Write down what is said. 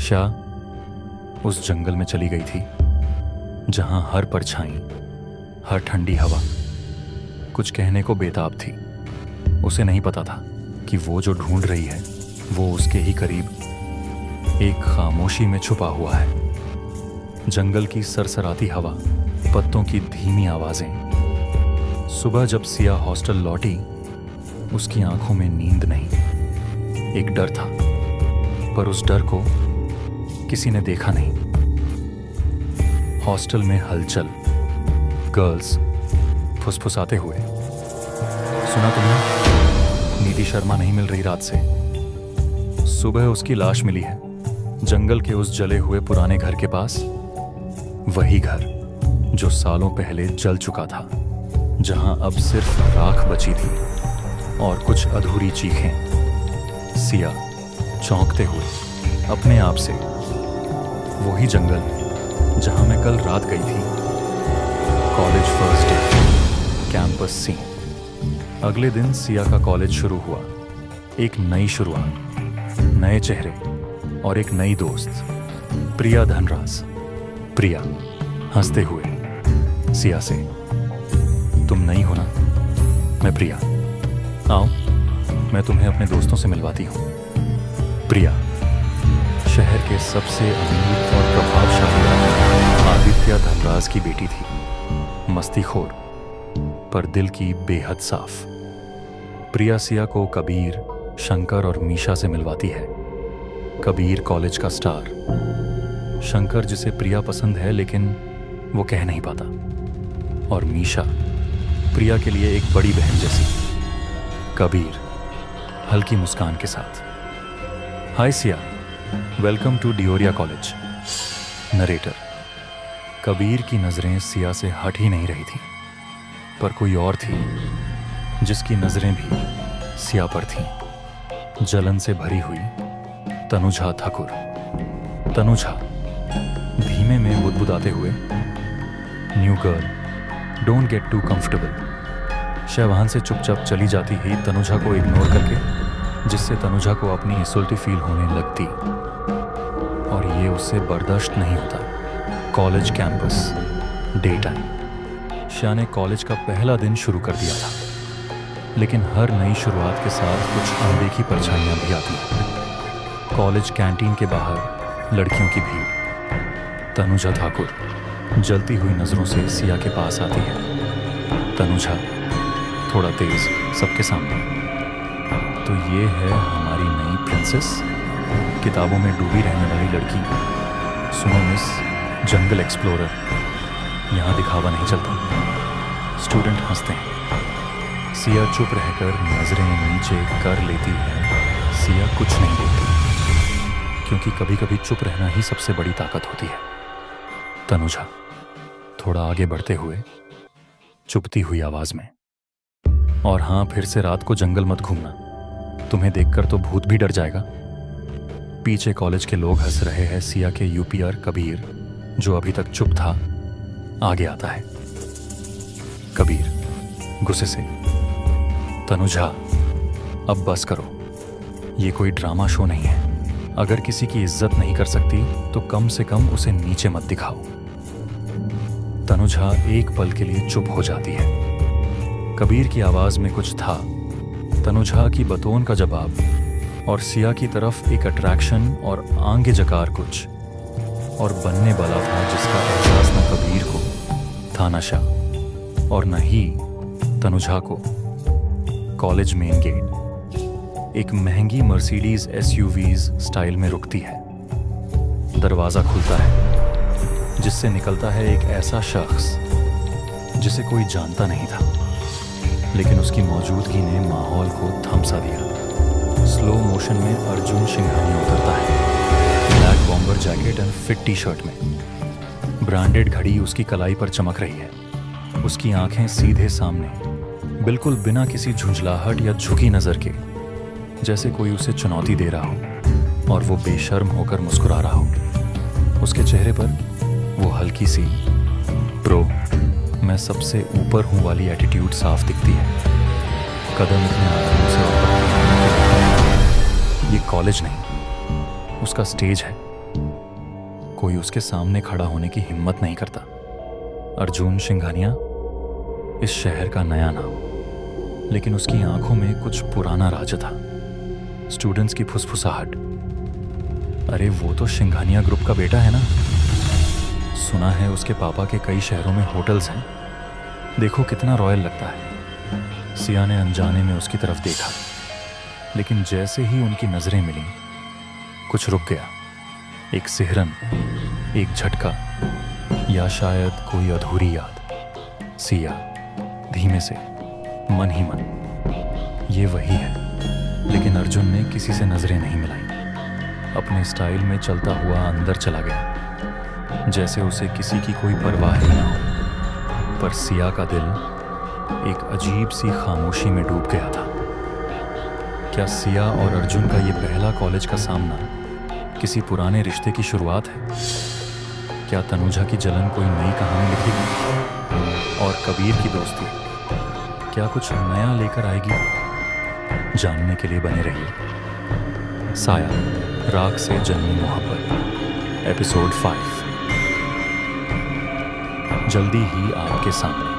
शाह उस जंगल में चली गई थी जहां हर परछाई, हर ठंडी हवा कुछ कहने को बेताब थी। उसे नहीं पता था कि वो जो ढूंढ रही है वो उसके ही करीब एक खामोशी में छुपा हुआ है। जंगल की सरसराती हवा, पत्तों की धीमी आवाजें। सुबह जब सिया हॉस्टल लौटी, उसकी आंखों में नींद नहीं, एक डर था, पर उस डर को किसी ने देखा नहीं। हॉस्टल में हलचल, गर्ल्स फुसफुसाते हुए। सुना तुमने, नीति शर्मा नहीं मिल रही रात से। सुबह उसकी लाश मिली है जंगल के उस जले हुए पुराने घर के पास, वही घर जो सालों पहले जल चुका था, जहां अब सिर्फ राख बची थी और कुछ अधूरी चीखें। सिया चौंकते हुए अपने आप से, वही जंगल जहां मैं कल रात गई थी। College first day, campus scene. अगले दिन सिया का कॉलेज शुरू हुआ। एक नई शुरुआत, नए चेहरे और एक नई दोस्त, प्रिया धनराज। प्रिया हंसते हुए सिया से, तुम नई हो ना? मैं प्रिया, आओ मैं तुम्हें अपने दोस्तों से मिलवाती हूँ। प्रिया शहर के सबसे अमीर और प्रभावशाली आदित्य धनराज की बेटी थी। मस्तीखोर पर दिल की बेहद साफ। प्रिया सिया को कबीर, शंकर और मीशा से मिलवाती है। कबीर कॉलेज का स्टार, शंकर जिसे प्रिया पसंद है लेकिन वो कह नहीं पाता, और मीशा प्रिया के लिए एक बड़ी बहन जैसी। कबीर हल्की मुस्कान के साथ, hi Siya, welcome to Deoria college. Narrator. Kabir की नज़रें सिया से हट ही नहीं रही थी, पर कोई और थी जिसकी नज़रें भी सिया पर थीं। जलन से भरी हुई तनुजा ठाकुर। तनुजा धीमे में बुदबुदाते हुए, new girl, don't get too comfortable. Shahwan से चुपचाप चली जाती ही तनुजा को इग्नोर करके, जिससे तनुजा को अपनी इंसल्टी फील होने लगती, और ये उससे बर्दाश्त नहीं होता। College campus, day time. Shah ने कॉलेज का पहला दिन शुरू कर दिया था, लेकिन हर नई शुरुआत के साथ कुछ अनदेखी परछाइयां भी आती हैं। कॉलेज कैंटीन के बाहर लड़कियों की भीड़। तनुजा ठाकुर जलती हुई नज़रों से सिया के पास आती है। तनुजा थोड़ा तेज सबके सामने, तो ये है हमारी नई प्रिंसेस, किताबों में डूबी रहने वाली लड़की। सुनो मिस जंगल एक्सप्लोरर, यहाँ दिखावा नहीं चलता। स्टूडेंट हंसते हैं। सिया चुप रहकर नजरें नीचे कर लेती है। सिया कुछ नहीं बोलती, क्योंकि कभी कभी चुप रहना ही सबसे बड़ी ताकत होती है। तनुजा थोड़ा आगे बढ़ते हुए, चुपती हुई आवाज में, और हाँ, फिर से रात को जंगल मत घूमना, तुम्हें देखकर तो भूत भी डर जाएगा। पीछे कॉलेज के लोग हंस रहे हैं। सिया के यूपीआर कबीर, जो अभी तक चुप था, आगे आता है। कबीर गुस्से से, तनुजा अब बस करो, ये कोई ड्रामा शो नहीं है। अगर किसी की इज्जत नहीं कर सकती तो कम से कम उसे नीचे मत दिखाओ। तनुजा एक पल के लिए चुप हो जाती है। कबीर की आवाज में कुछ था, तनुजा की बतौन का जवाब, और सिया की तरफ एक अट्रैक्शन और आंगे जकार कुछ और बनने वाला था, जिसका एहसास न कबीर को था, न शाह, और न ही तनुजा को। कॉलेज मेन गेट एक महंगी मर्सिडीज एसयूवीज स्टाइल में रुकती है। दरवाजा खुलता है, जिससे निकलता है एक ऐसा शख्स जिसे कोई जानता नहीं था, लेकिन उसकी मौजूदगी ने माहौल को थमसा दिया। स्लो मोशन में अर्जुन सिंघानिया उतरता है, black bomber jacket and fit T shirt में। ब्रांडेड घड़ी उसकी कलाई पर चमक रही है। उसकी आंखें सीधे सामने, बिल्कुल बिना किसी झुंझलाहट या झुकी नजर के, जैसे कोई उसे चुनौती दे रहा हो, और वो बेशर्म होकर मुस्कुरा रहा हो। उसके चेहरे पर वो हल्की सी प्रो, मैं सबसे ऊपर हूँ वाली एटीट्यूड साफ दिखती है। कदम इतने आराम से ऊपर, ये कॉलेज नहीं, उसका स्टेज है, कोई उसके सामने खड़ा होने की हिम्मत नहीं करता। अर्जुन सिंघानिया, इस शहर का नया नाम, लेकिन उसकी आंखों में कुछ पुराना राज था। स्टूडेंट्स की फुसफुसाहट। अरे वो तो सिंघानिया ग्रुप का बेटा है ना। सुना है उसके पापा के कई शहरों में होटल्स हैं। देखो कितना रॉयल लगता है। सिया ने अनजाने में उसकी तरफ देखा, लेकिन जैसे ही उनकी नजरें मिलीं, कुछ रुक गया। एक सिहरन, एक झटका, या शायद कोई अधूरी याद। सिया धीमे से, मन ही मन, ये वही है। लेकिन अर्जुन ने किसी से नजरें नहीं मिलाई। अपने स्टाइल में चलता हुआ अंदर चला गया, जैसे उसे किसी की कोई परवाह ही ना हो। पर सिया का दिल एक अजीब सी खामोशी में डूब गया था। क्या सिया और अर्जुन का ये पहला कॉलेज का सामना किसी पुराने रिश्ते की शुरुआत है? क्या तनुजा की जलन कोई नई कहानी लिखेगी? और कबीर की दोस्ती क्या कुछ नया लेकर आएगी? जानने के लिए बने रहिए। साया, राग से जन्मी मोहब्बत, एपिसोड 5 जल्दी ही आपके सामने।